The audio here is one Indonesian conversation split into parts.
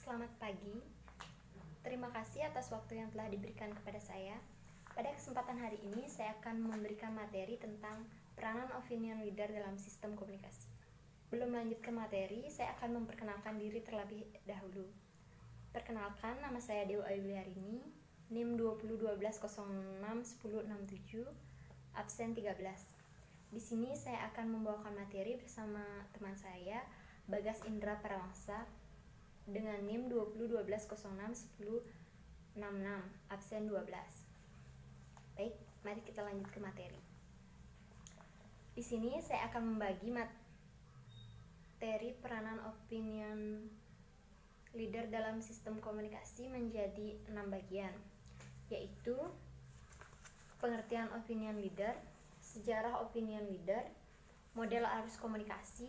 Selamat pagi. Terima kasih atas waktu yang telah diberikan kepada saya. Pada kesempatan hari ini, saya akan memberikan materi tentang peranan opinion leader dalam sistem komunikasi. Belum lanjut ke materi, saya akan memperkenalkan diri terlebih dahulu. Perkenalkan, nama saya Dewa Ayuliarini, NIM 2012061067, absen 13. Di sini saya akan membawakan materi bersama teman saya, Bagas Indra Parawangsa, dengan NIM 2012061066, absen 12. Baik, mari kita lanjut ke materi. Di sini saya akan membagi materi peranan opinion leader dalam sistem komunikasi menjadi 6 bagian, yaitu pengertian opinion leader, sejarah opinion leader, model arus komunikasi,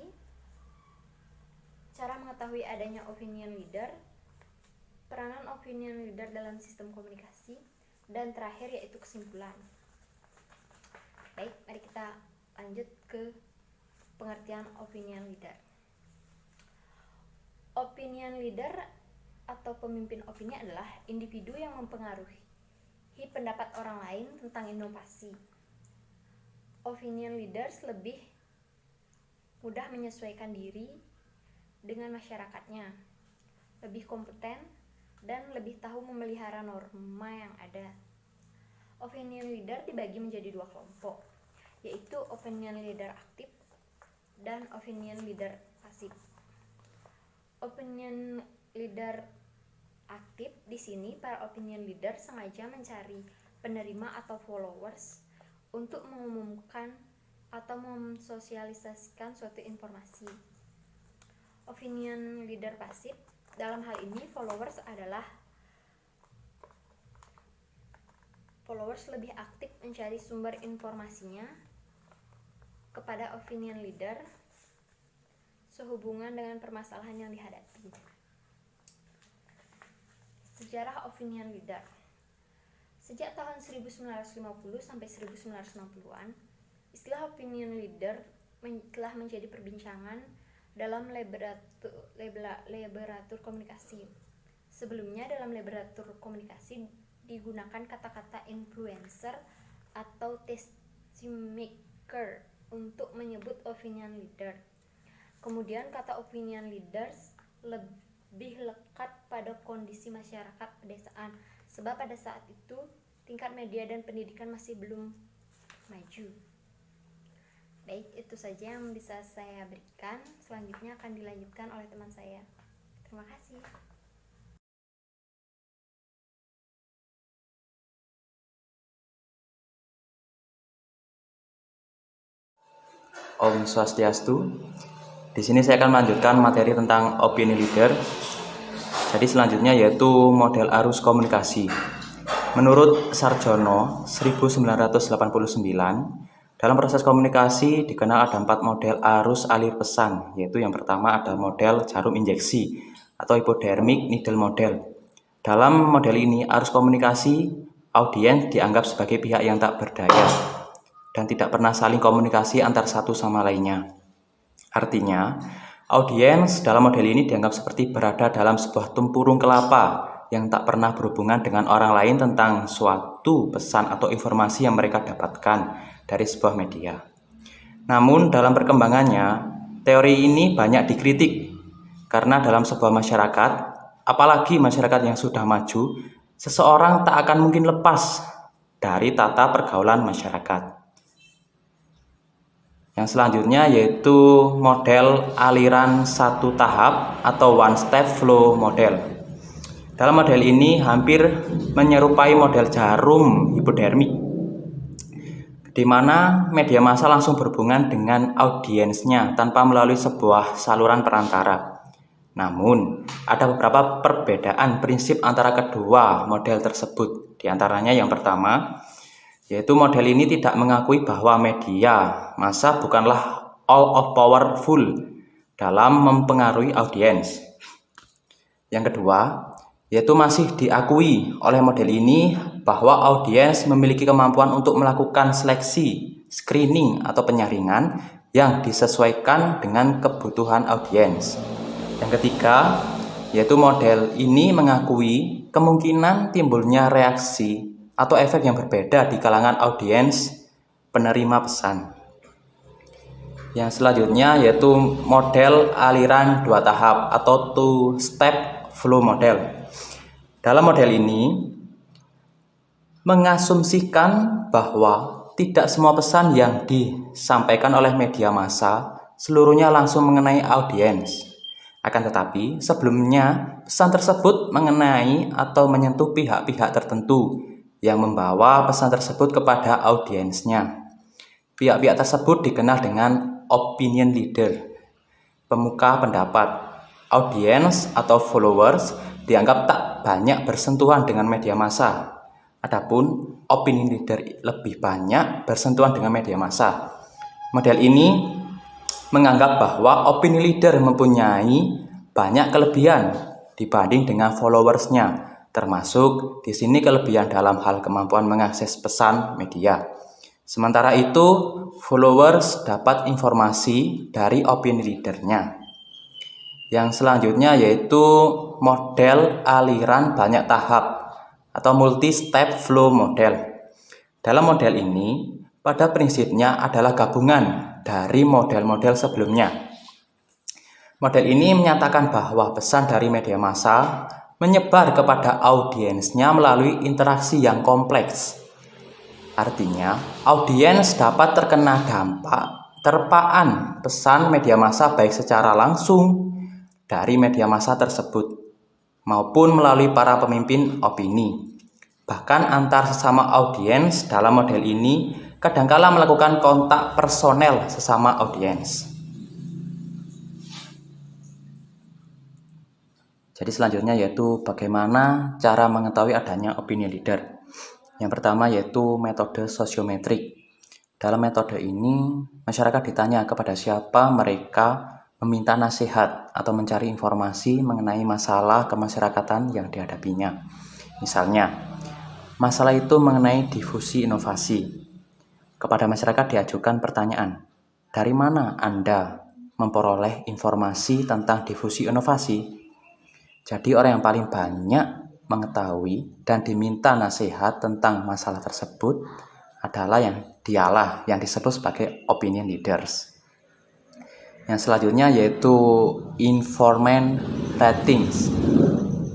cara mengetahui adanya opinion leader, peranan opinion leader dalam sistem komunikasi, dan terakhir yaitu kesimpulan. Baik, mari kita lanjut ke pengertian opinion leader. Opinion leader atau pemimpin opini adalah individu yang mempengaruhi pendapat orang lain tentang inovasi. Opinion leaders lebih mudah menyesuaikan diri dengan masyarakatnya, lebih kompeten, dan lebih tahu memelihara norma yang ada. Opinion leader dibagi menjadi 2 kelompok, yaitu opinion leader aktif dan opinion leader pasif. Opinion leader aktif di sini, para opinion leader sengaja mencari penerima atau followers untuk mengumumkan atau mensosialisasikan suatu informasi. Opinion leader pasif, dalam hal ini followers lebih aktif mencari sumber informasinya kepada opinion leader sehubungan dengan permasalahan yang dihadapi. Sejarah opinion leader. Sejak tahun 1950 sampai 1960-an, istilah opinion leader telah menjadi perbincangan dalam literatur komunikasi. Sebelumnya dalam literatur komunikasi digunakan kata-kata influencer atau tastemaker untuk menyebut opinion leader. Kemudian kata opinion leaders lebih lekat pada kondisi masyarakat pedesaan, sebab pada saat itu tingkat media dan pendidikan masih belum maju. Baik, itu saja yang bisa saya berikan. Selanjutnya akan dilanjutkan oleh teman saya. Terima kasih. Om Swastiastu. Di sini saya akan melanjutkan materi tentang opinion leader. Jadi selanjutnya yaitu model arus komunikasi. Menurut Sarjono 1989, dalam proses komunikasi dikenal ada 4 model arus alir pesan, yaitu yang pertama ada model jarum injeksi atau hypodermic needle model. Dalam model ini arus komunikasi audiens dianggap sebagai pihak yang tak berdaya dan tidak pernah saling komunikasi antar satu sama lainnya. Artinya, audiens dalam model ini dianggap seperti berada dalam sebuah tempurung kelapa yang tak pernah berhubungan dengan orang lain tentang suatu pesan atau informasi yang mereka dapatkan dari sebuah media. Namun dalam perkembangannya, teori ini banyak dikritik karena dalam sebuah masyarakat, apalagi masyarakat yang sudah maju, seseorang tak akan mungkin lepas dari tata pergaulan masyarakat. Yang selanjutnya yaitu model aliran satu tahap atau one step flow model. Dalam model ini hampir menyerupai model jarum hipodermik, di mana media massa langsung berhubungan dengan audiensnya tanpa melalui sebuah saluran perantara. Namun, ada beberapa perbedaan prinsip antara kedua model tersebut. Di antaranya yang pertama, yaitu model ini tidak mengakui bahwa media massa bukanlah all of powerful dalam mempengaruhi audiens. Yang kedua, yaitu masih diakui oleh model ini bahwa audiens memiliki kemampuan untuk melakukan seleksi, screening atau penyaringan yang disesuaikan dengan kebutuhan audiens. Yang ketiga, yaitu model ini mengakui kemungkinan timbulnya reaksi atau efek yang berbeda di kalangan audiens penerima pesan. Yang selanjutnya yaitu model aliran 2 tahap atau two-step flow model. Dalam model ini mengasumsikan bahwa tidak semua pesan yang disampaikan oleh media massa seluruhnya langsung mengenai audiens. Akan tetapi, sebelumnya pesan tersebut mengenai atau menyentuh pihak-pihak tertentu yang membawa pesan tersebut kepada audiensnya. Pihak-pihak tersebut dikenal dengan opinion leader, pemuka pendapat. Audiens atau followers dianggap tak banyak bersentuhan dengan media massa. Adapun opinion leader lebih banyak bersentuhan dengan media massa. Model ini menganggap bahwa opinion leader mempunyai banyak kelebihan dibanding dengan followersnya, termasuk di sini kelebihan dalam hal kemampuan mengakses pesan media. Sementara itu, followers dapat informasi dari opinion leadernya. Yang selanjutnya yaitu model aliran banyak tahap atau multi-step flow model. Dalam model ini, pada prinsipnya adalah gabungan dari model-model sebelumnya. Model ini menyatakan bahwa pesan dari media massa menyebar kepada audiensnya melalui interaksi yang kompleks. Artinya, audiens dapat terkena dampak terpaan pesan media massa baik secara langsung dari media massa tersebut maupun melalui para pemimpin opini. Bahkan antar sesama audiens dalam model ini kadangkala melakukan kontak personel sesama audiens. Jadi selanjutnya yaitu bagaimana cara mengetahui adanya opinion leader. Yang pertama yaitu metode sosiometrik. Dalam metode ini, masyarakat ditanya kepada siapa mereka meminta nasihat atau mencari informasi mengenai masalah kemasyarakatan yang dihadapinya. Misalnya, masalah itu mengenai difusi inovasi. Kepada masyarakat diajukan pertanyaan, dari mana Anda memperoleh informasi tentang difusi inovasi? Jadi orang yang paling banyak mengetahui dan diminta nasihat tentang masalah tersebut adalah dialah yang disebut sebagai opinion leaders. Yang selanjutnya yaitu informant ratings.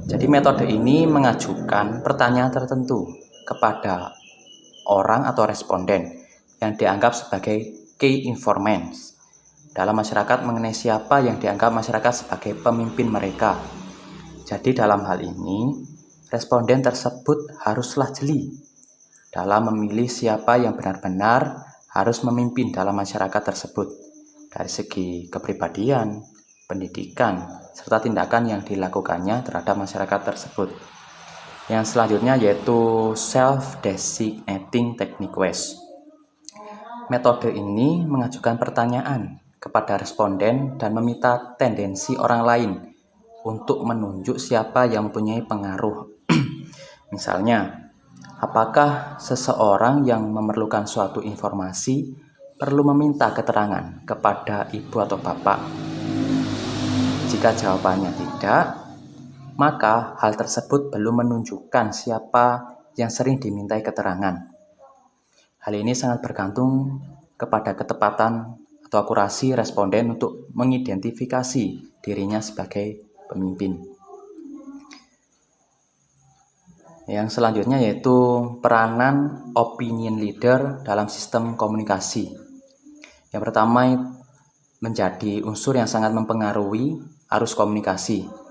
Jadi metode ini mengajukan pertanyaan tertentu kepada orang atau responden yang dianggap sebagai key informants dalam masyarakat mengenai siapa yang dianggap masyarakat sebagai pemimpin mereka. Jadi dalam hal ini, responden tersebut haruslah jeli dalam memilih siapa yang benar-benar harus memimpin dalam masyarakat tersebut dari segi kepribadian, pendidikan, serta tindakan yang dilakukannya terhadap masyarakat tersebut. Yang selanjutnya yaitu self-designating techniques. Metode ini mengajukan pertanyaan kepada responden dan meminta tendensi orang lain untuk menunjuk siapa yang mempunyai pengaruh. Misalnya, apakah seseorang yang memerlukan suatu informasi perlu meminta keterangan kepada ibu atau bapak? Jika jawabannya tidak, maka hal tersebut belum menunjukkan siapa yang sering dimintai keterangan. Hal ini sangat bergantung kepada ketepatan atau akurasi responden untuk mengidentifikasi dirinya sebagai pemimpin. Yang selanjutnya yaitu peranan opinion leader dalam sistem komunikasi. Yang pertama menjadi unsur yang sangat mempengaruhi arus komunikasi.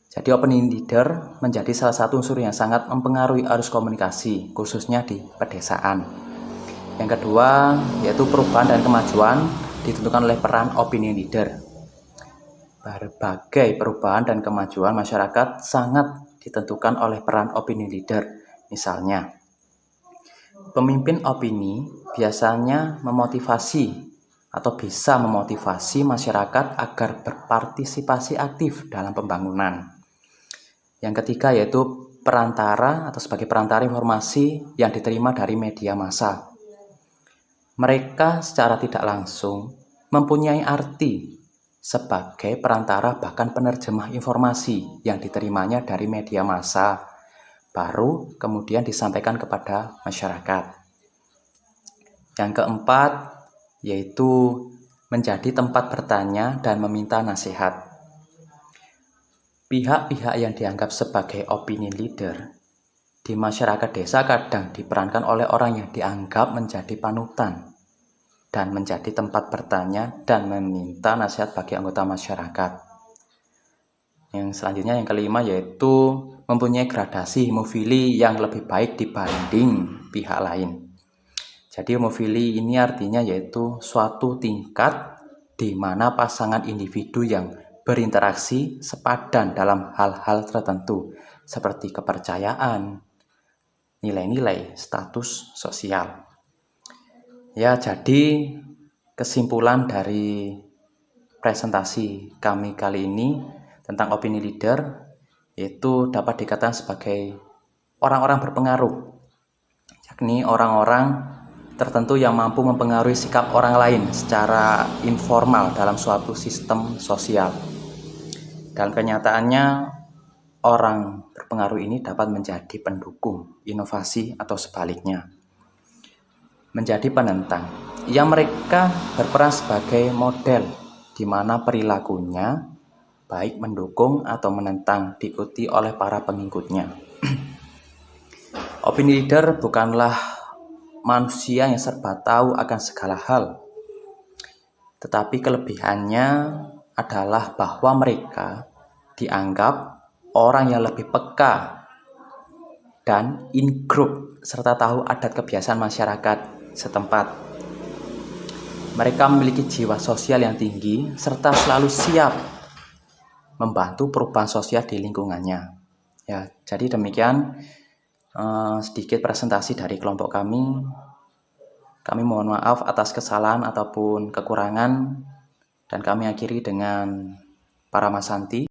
Jadi opinion leader menjadi salah satu unsur yang sangat mempengaruhi arus komunikasi, khususnya di pedesaan. Yang kedua, yaitu perubahan dan kemajuan ditentukan oleh peran opinion leader. Berbagai perubahan dan kemajuan masyarakat sangat ditentukan oleh peran opinion leader. Misalnya, pemimpin opini biasanya memotivasi atau bisa memotivasi masyarakat agar berpartisipasi aktif dalam pembangunan. Yang ketiga yaitu perantara atau sebagai perantara informasi yang diterima dari media massa. Mereka secara tidak langsung mempunyai arti sebagai perantara bahkan penerjemah informasi yang diterimanya dari media massa, baru kemudian disampaikan kepada masyarakat. Yang keempat, yaitu menjadi tempat bertanya dan meminta nasihat. Pihak-pihak yang dianggap sebagai opinion leader di masyarakat desa kadang diperankan oleh orang yang dianggap menjadi panutan dan menjadi tempat bertanya dan meminta nasihat bagi anggota masyarakat. Yang selanjutnya, yang kelima, yaitu mempunyai gradasi hemofili yang lebih baik dibanding pihak lain. Jadi hemofili ini artinya yaitu suatu tingkat di mana pasangan individu yang berinteraksi sepadan dalam hal-hal tertentu seperti kepercayaan, nilai-nilai, status sosial. Ya, jadi kesimpulan dari presentasi kami kali ini tentang opini leader yaitu dapat dikatakan sebagai orang-orang berpengaruh, yakni orang-orang tertentu yang mampu mempengaruhi sikap orang lain secara informal dalam suatu sistem sosial. Dalam kenyataannya, orang berpengaruh ini dapat menjadi pendukung inovasi atau sebaliknya, menjadi penentang. Yang mereka berperan sebagai model di mana perilakunya baik mendukung atau menentang diikuti oleh para pengikutnya. Opini leader bukanlah manusia yang serba tahu akan segala hal, tetapi kelebihannya adalah bahwa mereka dianggap orang yang lebih peka dan in group serta tahu adat kebiasaan masyarakat setempat. Mereka memiliki jiwa sosial yang tinggi serta selalu siap membantu perubahan sosial di lingkungannya. Ya, jadi demikian sedikit presentasi dari kelompok kami. Kami mohon maaf atas kesalahan ataupun kekurangan dan kami akhiri dengan Paramasanti.